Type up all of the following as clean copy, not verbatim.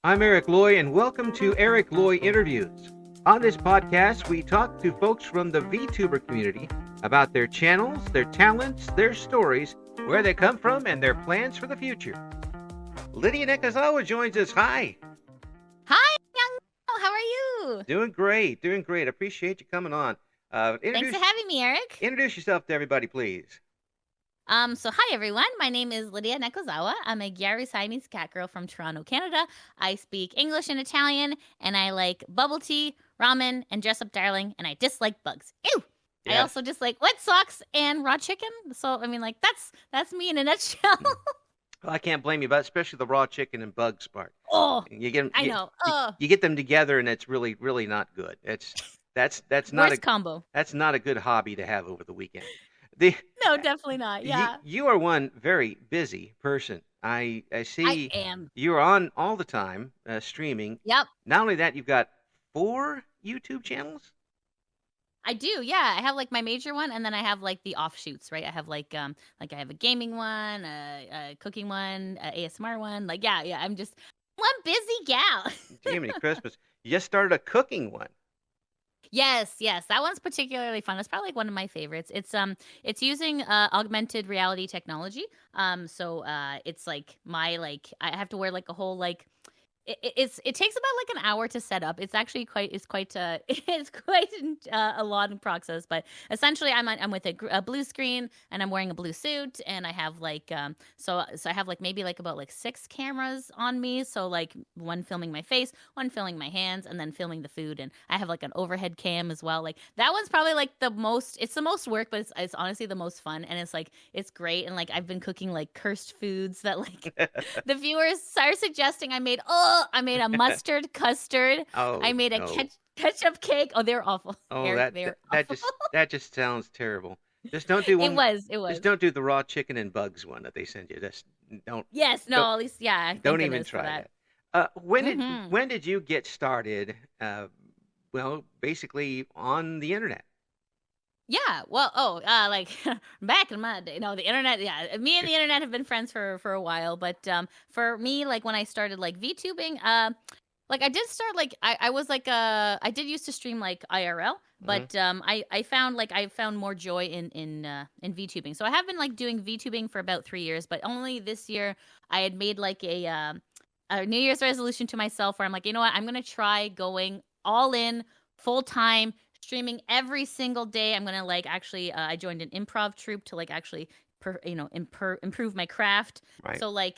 I'm Eric Loy, and welcome to Eric Loy Interviews. On this podcast, we talk to folks from the VTuber community about their channels, their talents, their stories, where they come from, and their plans for the future. Lidia Nekozawa joins us. Hi. Hi, young. How are you? Doing great. Appreciate you coming on. Thanks for having me, Eric. Introduce yourself to everybody, please. So hi everyone. My name is Lidia Nekozawa. I'm a Gary Siamese cat girl from Toronto, Canada. I speak English and Italian, and I like bubble tea, ramen, and dress up darling, and I dislike bugs. Ew! Yes. I also dislike wet socks and raw chicken. So I mean, like that's me in a nutshell. Well, I can't blame you, but especially the raw chicken and bugs part. Oh, you get them, I know. You get them together, and it's really, really not good. That's not worst combo. That's not a good hobby to have over the weekend. No, definitely not. Yeah. You are one very busy person. I see. I am. You're on all the time streaming. Yep. Not only that, you've got 4 YouTube channels. I do, yeah. I have like my major one, and then I have like the offshoots, right? I have like I have a gaming one, a cooking one, a ASMR one. Like yeah. I'm just one busy gal. Jiminy Christmas! You just started a cooking one. Yes, that one's particularly fun. It's probably like one of my favorites. It's using augmented reality technology. So it's like I have to wear like a whole like. It takes about like an hour to set up. It's actually quite a long process. But essentially, I'm with a blue screen, and I'm wearing a blue suit, and I have like so I have like maybe like about like 6 cameras on me. So like one filming my face, one filming my hands, and then filming the food. And I have like an overhead cam as well. Like that one's probably like the most. It's the most work, but it's honestly the most fun. And it's great. And like I've been cooking like cursed foods that like the viewers are suggesting. I made a mustard custard. Oh, I made a ketchup cake. Oh, they're awful. Oh, they're awful. that just sounds terrible. Just don't do one. It was. Just don't do the raw chicken and bugs one that they send you. Just don't. Yes, no, at least Don't even try that. When did you get started? Well, basically on the internet. Yeah, well, like back in my day, no, the internet. Yeah, me and the internet have been friends for a while, but for me, like when I started like VTubing, like I did start like I was like I did used to stream like IRL, but I found more joy in VTubing. So I have been like doing VTubing for about 3 years, but only this year I had made like a New Year's resolution to myself where I'm like, you know what, I'm gonna try going all in full time. Streaming every single day. I'm gonna like actually. I joined an improv troupe to like actually, improve my craft. Right. So like,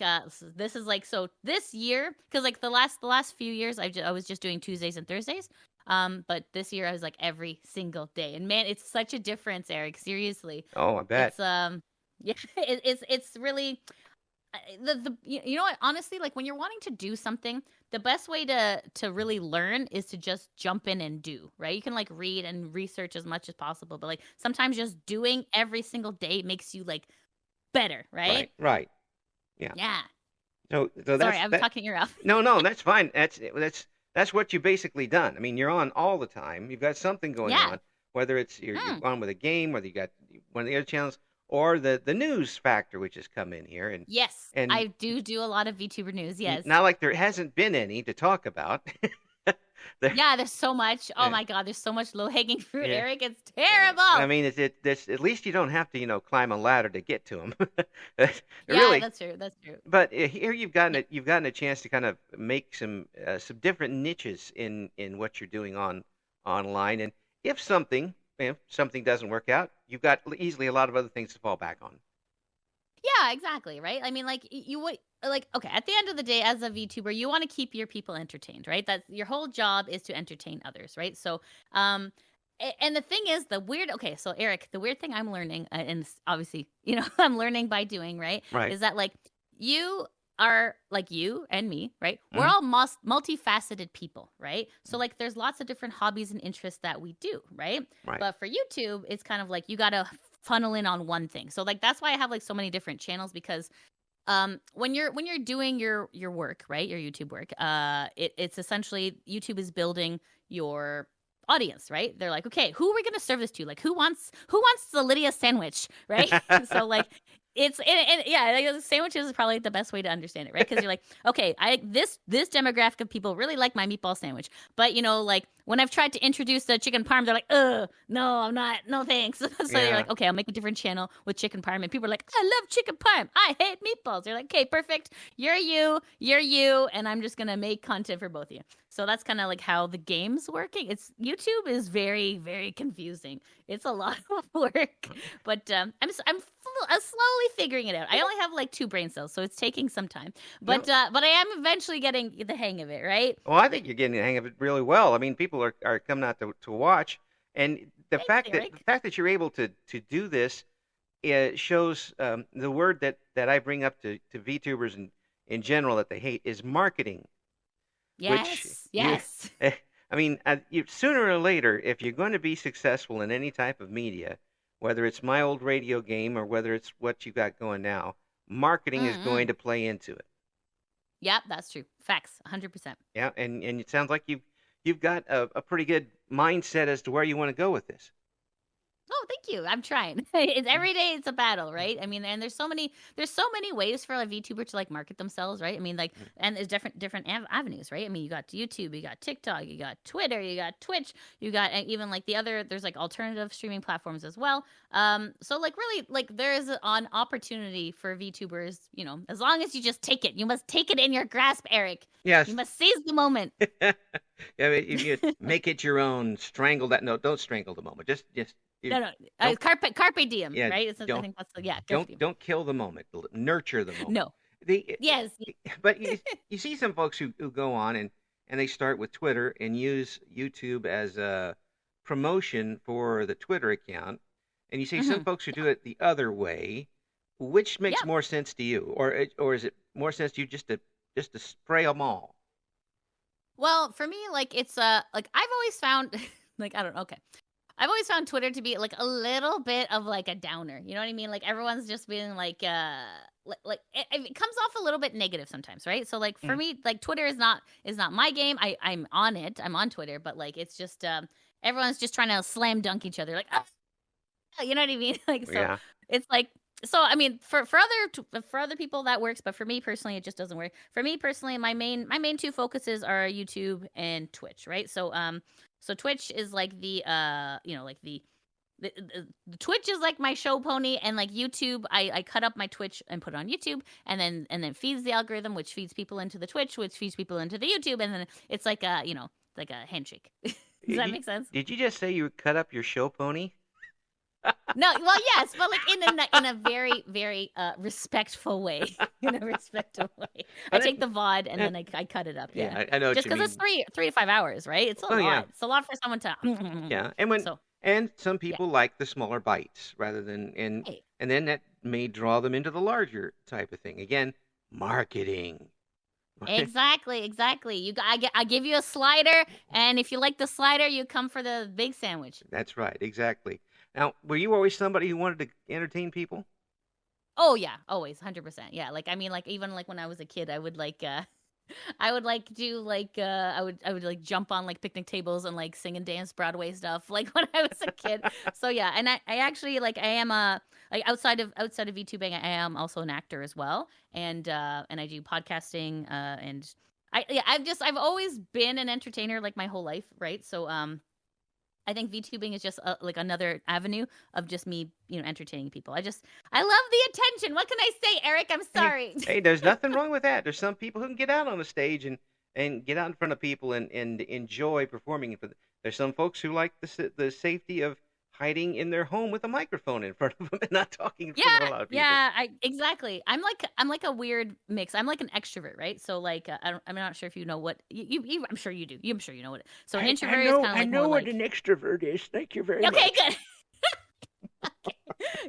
this is like this year because like the last few years I was just doing Tuesdays and Thursdays. But this year I was like every single day, and man, it's such a difference, Eric. Seriously. Oh, I bet. It's yeah, it's really. You know what, honestly, like when you're wanting to do something, the best way to really learn is to just jump in and do, right? You can like read and research as much as possible, but like sometimes just doing every single day makes you like better, right? Right. Yeah. So sorry, I'm talking your off. No, that's fine. That's what you basically done. I mean, you're on all the time. You've got something going on, whether it's you're on with a game, whether you got one of the other channels, or the news factor, which has come in here. And yes, and I do a lot of VTuber news, yes. Not like there hasn't been any to talk about. There's so much. Oh my God, there's so much low-hanging fruit, Eric. It's terrible. I mean, at least you don't have to, climb a ladder to get to them. Really, that's true. But here you've gotten a chance to kind of make some different niches in what you're doing online. And if something doesn't work out, you've got easily a lot of other things to fall back on. Yeah, exactly, right? I mean, like you would like okay, at the end of the day as a VTuber, you want to keep your people entertained, right? That's your whole job is to entertain others, right? So, and the thing is so Eric, the weird thing I'm learning and obviously, I'm learning by doing, right? Is that like you are like you and me, right? We're all multifaceted people, right? So like there's lots of different hobbies and interests that we do, right? But for YouTube, it's kind of like you got to funnel in on one thing. So like that's why I have like so many different channels because when you're doing your work, right? Your YouTube work, it's essentially YouTube is building your audience, right? They're like, okay, who are we going to serve this to? Like who wants the Lydia sandwich, right? So like Yeah, like, sandwiches is probably the best way to understand it, right? Because you're like, okay, this demographic of people really like my meatball sandwich, but like when I've tried to introduce the chicken parm, they're like, no, I'm not, no thanks. So you're Yeah. like, okay, I'll make a different channel with chicken parm, and people are like, I love chicken parm, I hate meatballs. You're like, okay, perfect, you're you, and I'm just gonna make content for both of you. So that's kind of like how the game's working. It's YouTube is very, very confusing. It's a lot of work, but I'm slowly figuring it out. I only have like 2 brain cells, so it's taking some time. No. But I am eventually getting the hang of it, right? Well, I think you're getting the hang of it really well. I mean, people are coming out to watch, and Thanks, the Eric. fact that you're able to do this shows the word that I bring up to VTubers in general that they hate is marketing, which Yes, you, yes. I mean, sooner or later, if you're going to be successful in any type of media, whether it's my old radio game or whether it's what you got going now, marketing is going Mm-mm. to play into it. Yep, that's true. Facts, 100%. Yeah, and it sounds like you've got a pretty good mindset as to where you want to go with this. Oh, thank you. I'm trying. It's every day it's a battle, right? I mean, and there's so many ways for a VTuber to like market themselves, right? I mean, like, and there's different avenues, right? I mean, you got YouTube, you got TikTok, you got Twitter, you got Twitch, you got even like there's like alternative streaming platforms as well. So like really like there is an opportunity for VTubers, as long as you just take it. You must take it in your grasp, Eric. You Yes. must seize the moment. Yeah, if you make it your own, strangle that. No, don't strangle the moment. Just you No, no, don't. carpe diem, Yeah, right? I don't think that's yeah, carpe diem. don't kill the moment. Nurture the moment. No. Yes. But you see some folks who go on and they start with Twitter and use YouTube as a promotion for the Twitter account, and you see some Hmm. folks who do it the other way. Which makes Yep. more sense to you, or is it more sense to you just to spray them all? Well, for me, like it's like I've always found like I don't know, okay. I've always found Twitter to be like a little bit of like a downer. You know what I mean? Like everyone's just being like it comes off a little bit negative sometimes, right? So like for Mm. me, like Twitter is not my game. I'm on it. I'm on Twitter, but like it's just everyone's just trying to slam dunk each other like you know what I mean? Like so Yeah. it's like so I mean for other people that works, but for me personally it just doesn't work. For me personally, my main 2 focuses are YouTube and Twitch, right? So Twitch is like like the Twitch is like my show pony, and like YouTube, I cut up my Twitch and put it on YouTube, and then feeds the algorithm, which feeds people into the Twitch, which feeds people into the YouTube, and then it's like like a handshake. Does that make sense? Did you just say you cut up your show pony? No, well, yes, but like in a very very respectful way. In a respectful way. I I take didn't. the VOD and then I cut it up. Yeah, Yeah, I know what just you because it's mean. 3 to 5 hours, right? It's a Oh yeah, lot. It's a lot for someone to. yeah. So And some yeah, people like the smaller bites rather than hey, and then that may draw them into the larger type of thing. Again, marketing. exactly, exactly. I give you a slider, and if you like the slider, you come for the big sandwich. That's right, exactly. Now, were you always somebody who wanted to entertain people? Oh yeah, always, 100%. Yeah, like I mean, like even like when I was a kid, I would like I would like do like I would like jump on like picnic tables and like sing and dance Broadway stuff like when I was a kid. So yeah, and I actually like I am a like outside of VTubing, I am also an actor as well, and I do podcasting and I've always been an entertainer like my whole life, right? So I think VTubing is just like another avenue of just me, entertaining people. I love the attention. What can I say, Eric? I'm Hey, sorry. hey, there's nothing wrong with that. There's some people who can get out on the stage and get out in front of people and enjoy performing. There's some folks who like the safety of hiding in their home with a microphone in front of them and not talking in front of a Yeah, lot of people. yeah, exactly. I'm like a weird mix. I'm like an extrovert, right? So like I'm not sure if you know what I'm sure you do. I'm sure you know what. So an introvert is kind of I like more know what like an extrovert is. Thank you very okay, much.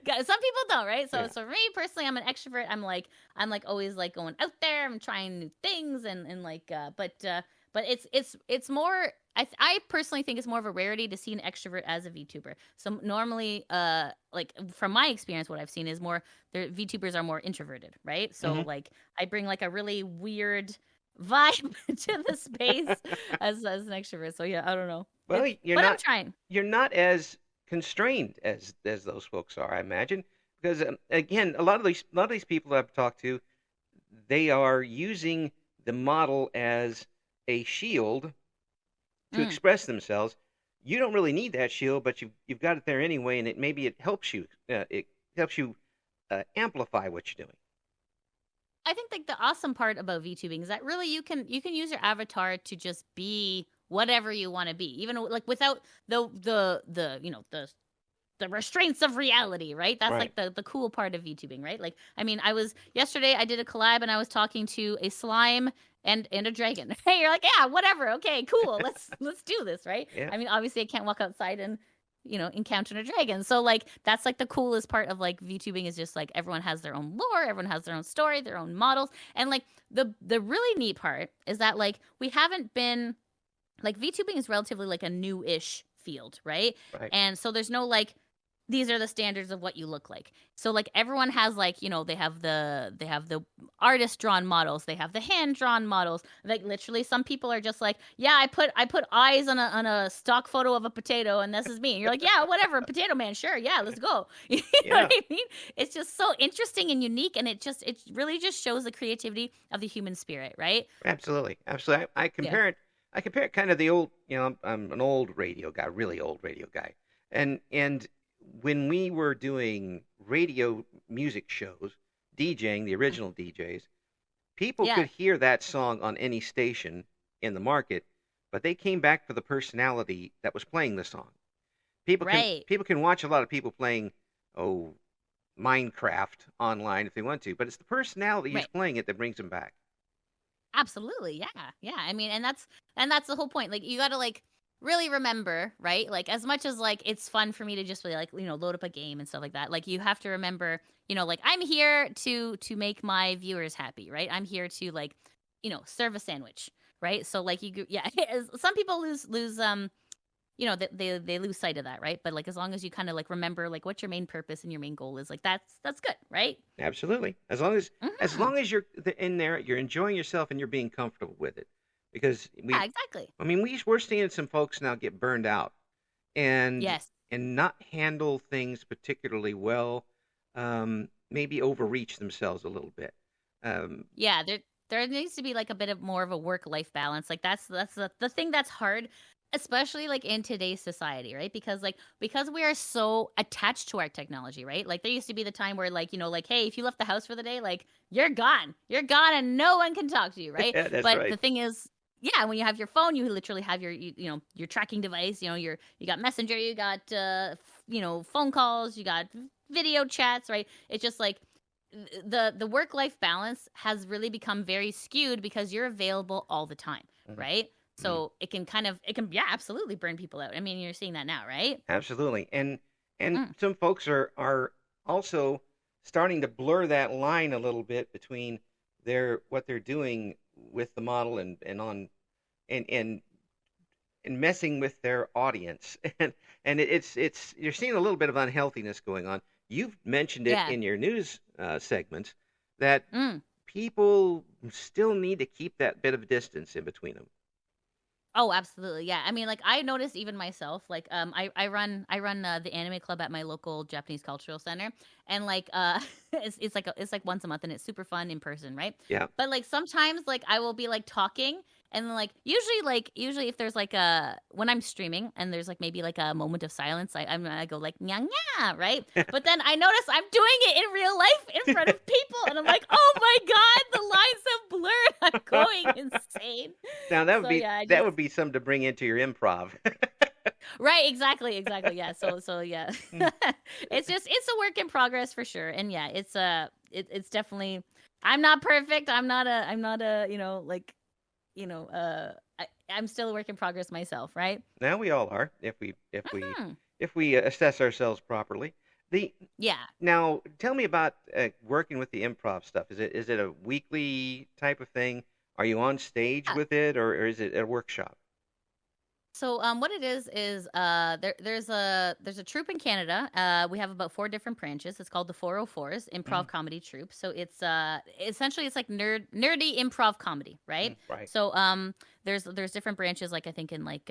good. Some people don't, right? So Yeah. so for me personally, I'm an extrovert. I'm like always like going out there. I'm trying new things and like but it's more. I personally think it's more of a rarity to see an extrovert as a VTuber. So normally, like from my experience, what I've seen is more the VTubers are more introverted, right? So Hmm. like I bring like a really weird vibe to the space as an extrovert. So yeah, I don't know. Well, But I'm trying. you're not as constrained as those folks are, I imagine, because again, a lot of these people I've talked to, they are using the model as a shield to Mm. express themselves. You don't really need that shield, but you've got it there anyway, and it helps you. It helps you amplify what you're doing. I think like the awesome part about VTubing is that really you can use your avatar to just be whatever you want to be, even like without the the restraints of reality, right? That's Right. like the cool part of VTubing, right? Like, I mean, I was yesterday I did a collab and I was talking to a slime and a dragon. Hey, you're like, yeah, whatever, okay, cool, let's do this, right? Yeah. I mean, obviously, I can't walk outside and encounter a dragon. So like that's like the coolest part of like VTubing is just like everyone has their own lore, everyone has their own story, their own models, and like the really neat part is that like we haven't been like VTubing is relatively like a new-ish field, right? Right. And so there's no like these are the standards of what you look like. So like everyone has like, they have the artist drawn models, they have the hand drawn models. Like literally some people are just like, yeah, I put eyes on a stock photo of a potato and this is me. And you're like, yeah, whatever, potato man, sure, yeah, let's go. You know what Yeah. I mean? It's just so interesting and unique and it really just shows the creativity of the human spirit, right? Absolutely. Absolutely. I Yeah. compare it. I compare it kind of the old. I'm an old radio guy, really old radio guy, and when we were doing radio music shows, DJing, the original DJs, people Yeah. could hear that song on any station in the market, but they came back for the personality that was playing the song. Right. People can watch a lot of people playing, oh, Minecraft online if they want to, but it's the personality who's Right. playing it that brings them back. Absolutely. Yeah. Yeah. I mean, and that's the whole point. Like you got to like really remember, right? Like as much as like it's fun for me to just be like, load up a game and stuff like that. Like you have to remember, like I'm here to make my viewers happy, right? I'm here to like, serve a sandwich, right? So like yeah, some people lose they lose sight of that, right? But like as long as you kind of like remember like what your main purpose and your main goal is, like that's good, right? Absolutely. As Hmm. long as you're in there, you're enjoying yourself and you're being comfortable with it. Because Yeah, exactly. we're seeing some folks now get burned out and Yes. not handle things particularly well. Maybe overreach themselves a little bit. Um, Yeah, there needs to be like a bit of more of a work life balance. Like that's the thing that's hard, especially like in today's society, right? Because we are so attached to our technology, right? Like there used to be the time where like, like hey, if you left the house for the day, like you're gone. You're gone and no one can talk to you, right? that's But the right. thing is, yeah, when you have your phone, you literally have your tracking device, you got Messenger, you got phone calls, you got video chats, right? It's just like the work life balance has really become very skewed because you're available all the time, Mhm, right? mhm. So it can yeah, absolutely burn people out. I mean, you're seeing that now, right? Absolutely. And Mm. some folks are also starting to blur that line a little bit between their what they're doing with the model and and and messing with their audience. And it's you're seeing a little bit of unhealthiness going on. You've mentioned it Yeah. in your news segments that Mm. people still need to keep that bit of distance in between them. Oh, absolutely. Yeah. I mean, like I noticed even myself, like I run the anime club at my local Japanese cultural center, and like it's like once a month, and it's super fun in person, right? Yeah. But like sometimes like I will be like talking, and then like usually if there's like a when I'm streaming and there's like maybe like a moment of silence, I go like nya nya, right? But then I notice I'm doing it in real life in front of people, and I'm like, oh my god, the lines have blurred. I'm going insane. Now So yeah, I that just would be something to bring into your improv. right, exactly, yeah. So yeah, Mm. it's a work in progress for sure, and yeah, it's definitely. I'm not perfect. I'm not a like I'm still a work in progress myself, right? Now we all are, Hmm. if we assess ourselves properly. The Yeah. Now tell me about working with the improv stuff. Is it a weekly type of thing? Are you on stage Yeah. with it, or is it a workshop? So what it is there's a troupe in Canada. We have about four different branches. It's called the 404s Improv Mm, Comedy Troupe. So it's essentially it's like nerdy improv comedy, right? right. So there's different branches, like I think in like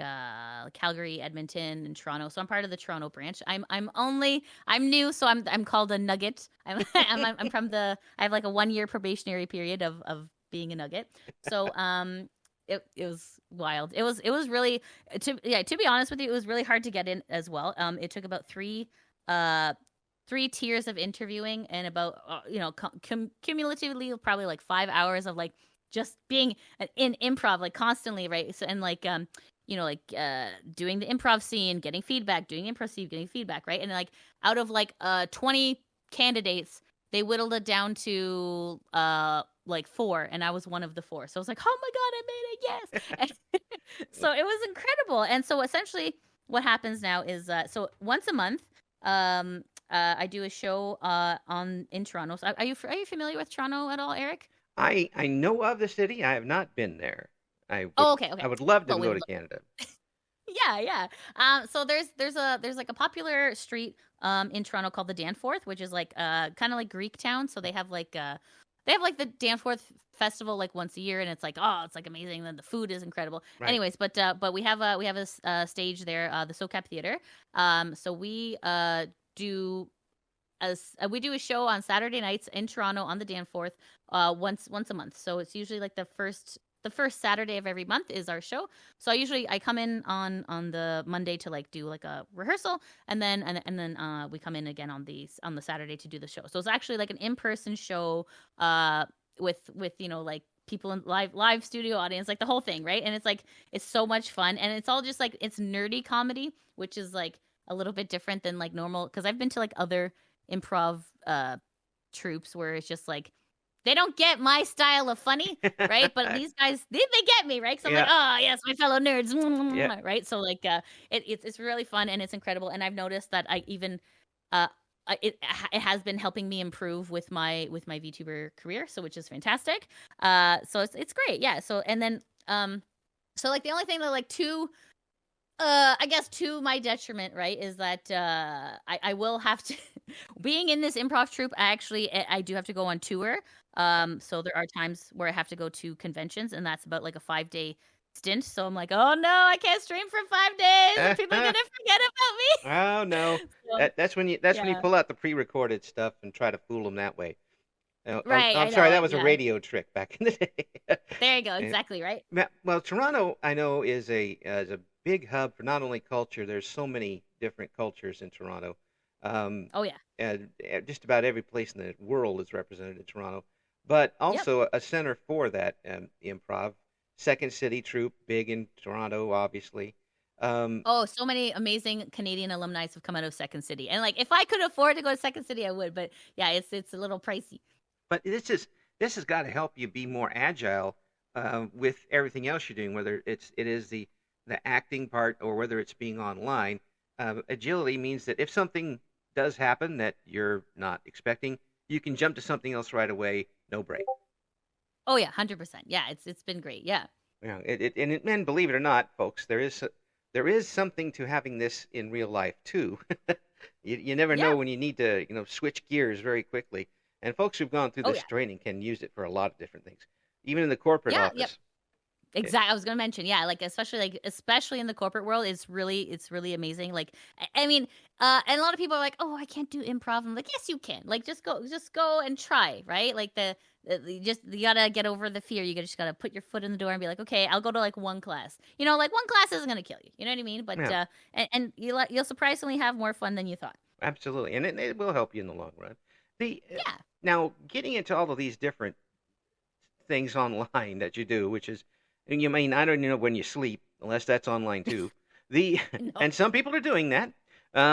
Calgary, Edmonton, and Toronto. So I'm part of the Toronto branch. I'm new, so I'm called a nugget. I'm from the I have like a 1 year probationary period of being a nugget. So it was wild. It was really to be honest with you, it was really hard to get in as well. It took about uh three tiers of interviewing and about cumulatively probably like 5 hours of like just being in improv like constantly, right? So and like doing the improv scene, getting feedback, doing the improv scene, getting feedback, right? And like out of like 20 candidates, they whittled it down to like four, and I was one of the four. So I was like, oh my god, I made it, yes. And so it was incredible. And so essentially what happens now is so once a month I do a show on in Toronto. So are you familiar with Toronto at all, Eric? I know of the city. I have not been there. Oh, okay, I okay. would love to Well, we go would to Canada. Yeah, yeah. So there's like a popular street in Toronto called the Danforth, which is like kind of like Greek town. So they have like the Danforth festival like once a year, and it's like, oh, it's like amazing. Then the food is incredible. Right. Anyways, but we have a stage there, the SoCap Theater. So we do a show on Saturday nights in Toronto on the Danforth, once a month. So it's usually like the first Saturday of every month is our show. So I come in on the Monday to like do like a rehearsal, and then we come in again on the Saturday to do the show. So it's actually like an in-person show with like people in live studio audience, like the whole thing, right? And it's so much fun, and it's all just like it's nerdy comedy, which is like a little bit different than like normal, because I've been to like other improv troops where it's just like they don't get my style of funny, right? But these guys, they get me, right? So I'm like, Yeah. oh yes, my fellow nerds, Yeah. right? So like, it's really fun and it's incredible, and I've noticed that I even, uh, it has been helping me improve with my VTuber career, so which is fantastic. So it's great, yeah. So and then so like the only thing that like I guess to my detriment, right, is that I will have to being in this improv troupe. I do have to go on tour. So there are times where I have to go to conventions, and that's about like a 5 day stint. So I'm like, oh no, I can't stream for 5 days, and people are gonna forget about me. Oh no. So That's when you yeah, pull out the pre-recorded stuff and try to fool them that way. right. I'm I sorry, know. that was a Yeah, radio trick back in the day. there you go. Yeah. Exactly right. Well, Toronto, I know, is a big hub for not only culture. There's so many different cultures in Toronto. Um, Oh yeah. and just about every place in the world is represented in Toronto, but Yep. also a center for that improv. Second City Troupe, big in Toronto, obviously. Um, Oh, so many amazing Canadian alumni have come out of Second City, and like if I could afford to go to Second City, I would. But yeah, it's a little pricey. but this has got to help you be more agile with everything else you're doing, whether it is the acting part or whether it's being online. Agility means that if something does happen that you're not expecting, you can jump to something else right away, no break. Oh yeah, 100%. Yeah, it's been great. Yeah. Yeah, and believe it or not, folks, there is something to having this in real life too. You never Yeah. know when you need to switch gears very quickly. And folks who've gone through Oh this yeah. training can use it for a lot of different things, even in the corporate Yeah. Yep. office. Eh, Exactly. I was gonna mention, yeah, like especially in the corporate world, it's really amazing. Like, I mean, and a lot of people are like, "Oh, I can't do improv." I'm like, "Yes, you can. Like, just go and try, right? Like you gotta get over the fear. Just gotta put your foot in the door and be like, okay, I'll go to like one class. Like one class isn't gonna kill you. You know what I mean? But Yeah, and you'll surprisingly have more fun than you thought. absolutely, and it will help you in the long run. The Yeah. Now getting into all of these different things online that you do, which is, and you mean I don't even know when you sleep, unless that's online too. The No. and some people are doing that.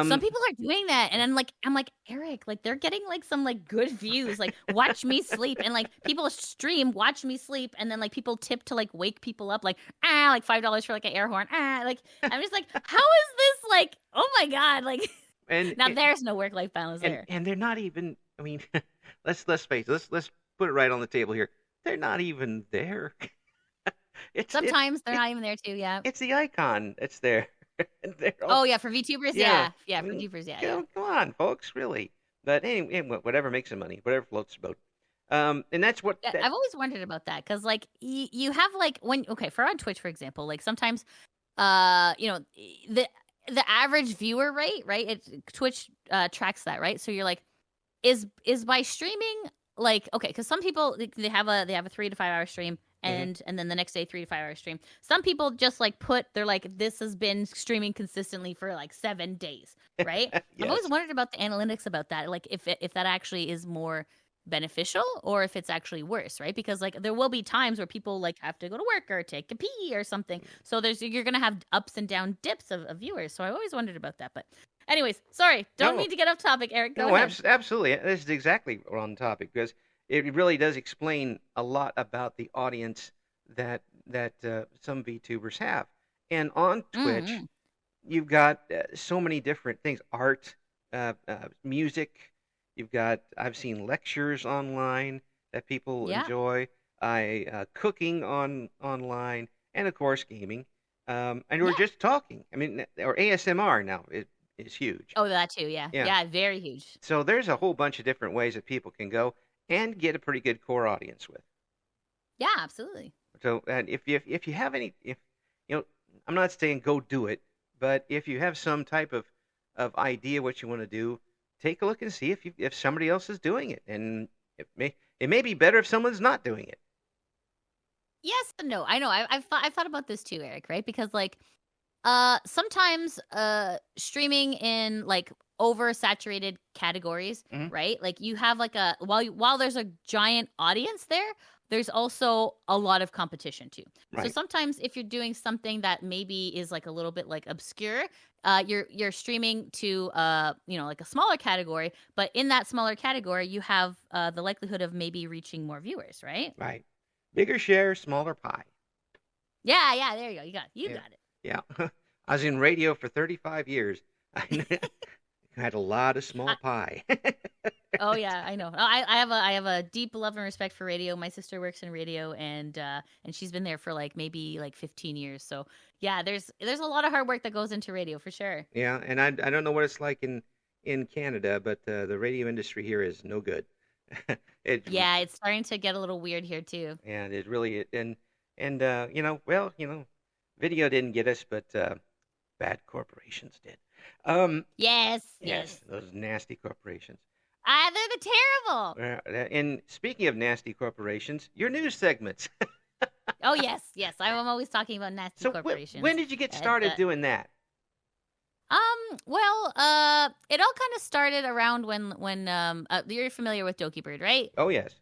Some Um, people are doing that, and I'm like, Eric, like they're getting like some like good views, like watch me sleep, and like people stream watch me sleep, and then like people tip to like wake people up, like like $5 for like an air horn, like I'm just like, how is this like, oh my god, like and now there's no work life balance there. and they're not even. I mean, let's face it. Let's put it right on the table here. They're not even there. It's Sometimes they're not even there too. Yeah. it's the icon that's there. And they're all, Oh yeah, for VTubers. yeah. Yeah, yeah, I for mean, VTubers. Yeah, yeah. come on, folks, really. But anyway, whatever makes the money, whatever floats the boat. And that's what Yeah, that. I've always wondered about that because, like, you have like when okay for on Twitch, for example, like sometimes, you know, the average viewer rate, right? Twitch tracks that, right? So you're like, is by streaming like okay because some people they have a 3 to 5 hour stream Mhm. and then the next day 3 to 5 hour stream. Some people just like they're like this has been streaming consistently for like 7 days, right? I've always Yes. wondered about the analytics about that, like if that actually is more beneficial or if it's actually worse, right? Because like there will be times where people like have to go to work or take a pee or something, so you're gonna have ups and down dips of viewers. So I always wondered about that, but anyways, sorry, don't No, mean to get off topic, Eric. Go no, ahead. absolutely. This is exactly on topic because it really does explain a lot about the audience that some VTubers have. And on Twitch, Mm-hmm. you've got so many different things: art, music. I've seen lectures online that people Yeah. enjoy. I cooking online, and of course gaming. And we're Yeah. just talking. I mean, or ASMR now is huge. Oh, that too. Yeah. Yeah. Yeah. Very huge. So there's a whole bunch of different ways that people can go and get a pretty good core audience with. Yeah. Absolutely. So, and if you have any, if you know, I'm not saying go do it, but if you have some type of idea what you want to do, take a look and see if somebody else is doing it, and it may be better if someone's not doing it. Yes and no. I know. I've thought about this too, Eric. Right? Because like, sometimes streaming in like oversaturated categories, Hmm. right? Like you have like while there's a giant audience there, there's also a lot of competition too. So Right. sometimes if you're doing something that maybe is like a little bit like obscure, you're streaming to you know, like a smaller category, but in that smaller category you have the likelihood of maybe reaching more viewers, right? Right. Bigger share, smaller pie. Yeah, yeah, there you go. You Yeah. got it. Yeah. I was in radio for 35 years. I had a lot of small pie. Oh yeah, I know. I have a deep love and respect for radio. My sister works in radio and she's been there for like maybe like 15 years. So yeah, there's a lot of hard work that goes into radio for sure. Yeah, and I don't know what it's like in Canada, but the radio industry here is no good. It Yeah, it's starting to get a little weird here too. and it really and well, video didn't get us, but bad corporations did. Um, Yes, yes, yes. those nasty corporations. Ah, they're the terrible. And speaking of nasty corporations, your news segments. Oh yes, yes. I'm always talking about nasty So corporations. when did you get Uh, started the, doing that? well, it all kind of started around when you're familiar with Doki Bird, right? Oh yes,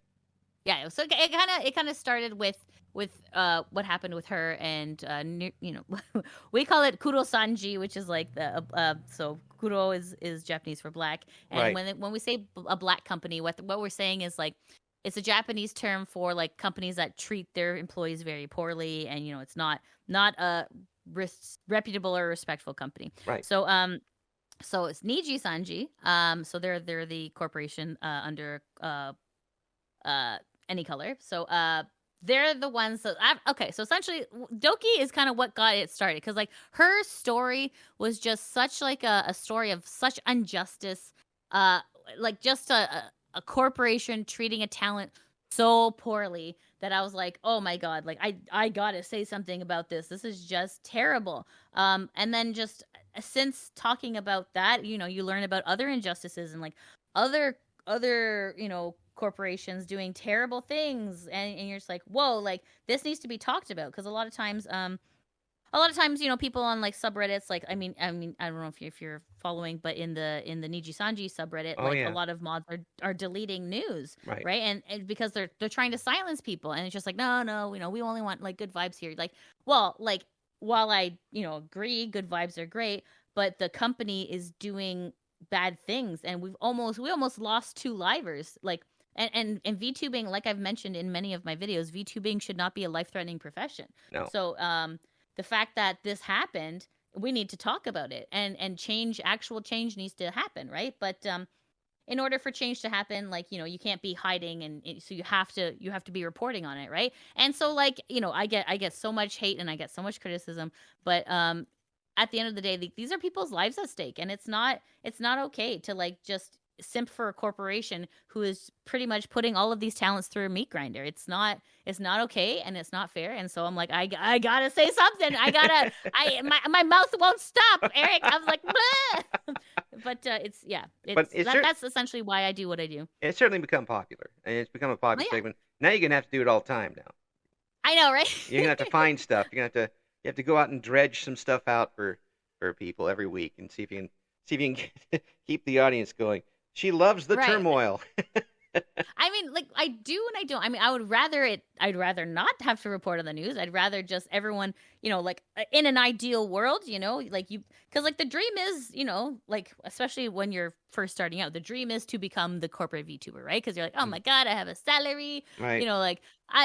Yeah, so it kind of started with what happened with her and you know we call it Kuro Sanji, which is like the so Kuro is Japanese for black, and right, when we say a black company, what we're saying is like it's a Japanese term for like companies that treat their employees very poorly, and you know it's not a reputable or respectful company. right, So it's Niji Sanji. So they're the corporation under uh any color. So they're the ones that okay, so essentially Doki is kind of what got it started because like her story was just such like a story of such injustice, uh like just a corporation treating a talent so poorly that I was like, oh my god, like I gotta say something about this. This is just terrible. And then just since talking about that, you know, you learn about other injustices and like other you know corporations doing terrible things, and you're just like, whoa, like this needs to be talked about because a lot of times, you know, people on like subreddits, like I mean, I don't know if you're following, but in the Niji Sanji subreddit, oh like a yeah, lot of mods are deleting news, right, right? And because they're trying to silence people, and it's just like, no, you know, we only want like good vibes here. Like, well, like while I you know agree, good vibes are great, but the company is doing bad things, and we almost lost 2 livers, like. And VTubing, like I've mentioned in many of my videos, VTubing should not be a life-threatening profession. no, So, the fact that this happened, we need to talk about it, and actual change needs to happen, right? But in order for change to happen, like, you can't be hiding, and so you have to be reporting on it, right? And so, like, I get so much hate and I get so much criticism, but at the end of the day, these are people's lives at stake, and it's not okay to, like, just simp for a corporation who is pretty much putting all of these talents through a meat grinder. It's not okay, and it's not fair. And so I'm like, I gotta say something. My mouth won't stop, Eric. I was like, "Bleh." But that's essentially why I do what I do. It's certainly become popular, and it's become a popular segment. Now you're gonna have to do it all the time now. I know, right? You're gonna have to find stuff. You have to go out and dredge some stuff out for people every week, and see if you can keep the audience going. She loves the turmoil. I mean, like, I do and I don't. I mean, I'd rather not have to report on the news. I'd rather just everyone, like, in an ideal world, like, because, like, the dream is, like, especially when you're first starting out, the dream is to become the corporate VTuber, right? Because you're like, oh my God, I have a salary, right? Like,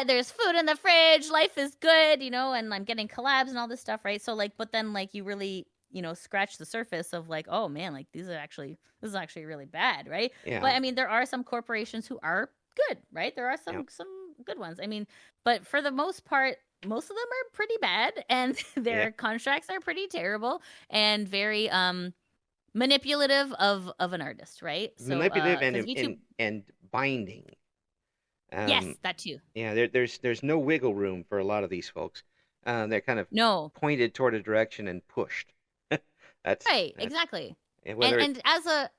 there's food in the fridge, life is good, and I'm getting collabs and all this stuff, right? So, like, but then, like, you really, scratch the surface of, like, oh man, like, this is actually really bad, right? Yeah. But I mean, there are some corporations who are good, right? There are some good ones. I mean, but for the most part, most of them are pretty bad, and their contracts are pretty terrible and very manipulative of an artist, right? So, manipulative and binding. Yes, that too. Yeah, there's no wiggle room for a lot of these folks. They're kind of pointed toward a direction and pushed. That's exactly. And as a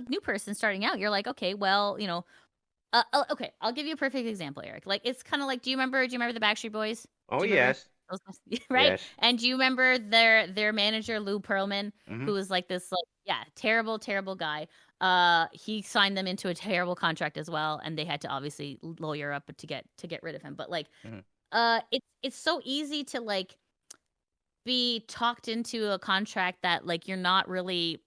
new person starting out, you're like, okay, well, okay, I'll give you a perfect example, Eric. Like, it's kind of like, do you remember the Backstreet Boys? Oh, yes. Right? Yes. And do you remember their manager, Lou Pearlman, who was like this, like, terrible, terrible guy? He signed them into a terrible contract as well, and they had to obviously lawyer up to get rid of him. But, like, it's so easy to, like, be talked into a contract that, like, you're not really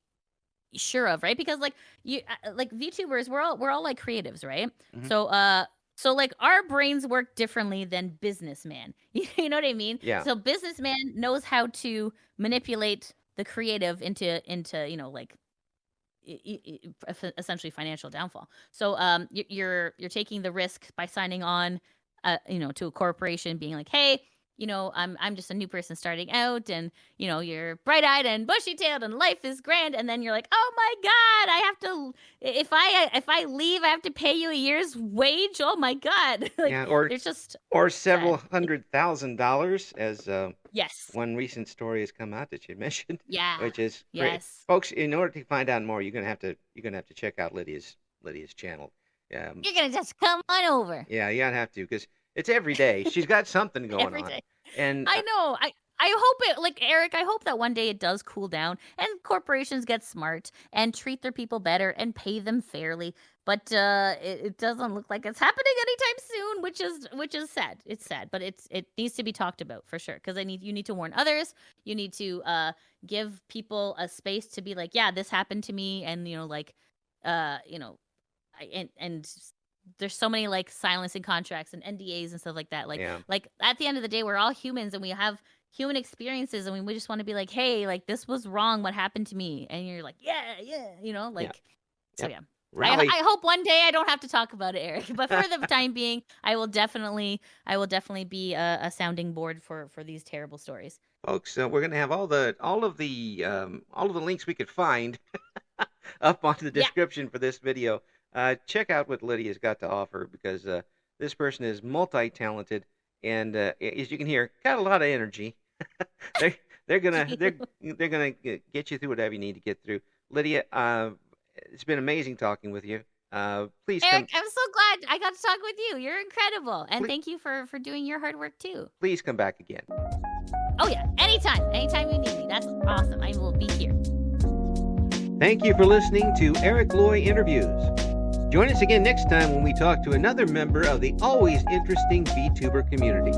sure of, right? Because, like, you like VTubers, we're all like creatives, right? So like, our brains work differently than businessman. You know what I mean? Yeah. So businessman knows how to manipulate the creative into like, essentially financial downfall. So you're taking the risk by signing on to a corporation, being like, hey, I'm just a new person starting out, and you're bright-eyed and bushy-tailed and life is grand, and then you're like, oh my God, I have to, if I leave, I have to pay you a year's wage. Oh my God. Like, yeah, or several $100,000, as yes, one recent story has come out that you mentioned. Yeah. Which is yes, folks. In order to find out more, you're gonna have to check out Lydia's channel. You're gonna just come on over. Yeah, you're gonna have to, because it's every day. She's got something going every on. day. And I know. I hope it, like, Eric, I hope that one day it does cool down and corporations get smart and treat their people better and pay them fairly. But it doesn't look like it's happening anytime soon, which is sad. It's sad, but it needs to be talked about for sure, because you need to warn others. You need to give people a space to be like, yeah, this happened to me, and and there's so many, like, silencing contracts and NDAs and stuff like that. Like, like, at the end of the day, we're all humans and we have human experiences, and we just want to be like, hey, like, this was wrong, what happened to me? And you're like, so yeah. I hope one day I don't have to talk about it, Eric. But for the time being, I will definitely be a sounding board for these terrible stories. Folks, we're gonna have all of the links we could find up on the description for this video. Check out what Lydia's got to offer, because this person is multi-talented, and as you can hear, got a lot of energy. they're gonna get you through whatever you need to get through. Lydia, it's been amazing talking with you. Please, Eric, I'm so glad I got to talk with you. You're incredible, and thank you for doing your hard work too. Please come back again. Oh yeah, anytime you need me. That's awesome. I will be here. Thank you for listening to Eric Loy Interviews. Join us again next time when we talk to another member of the always interesting VTuber community.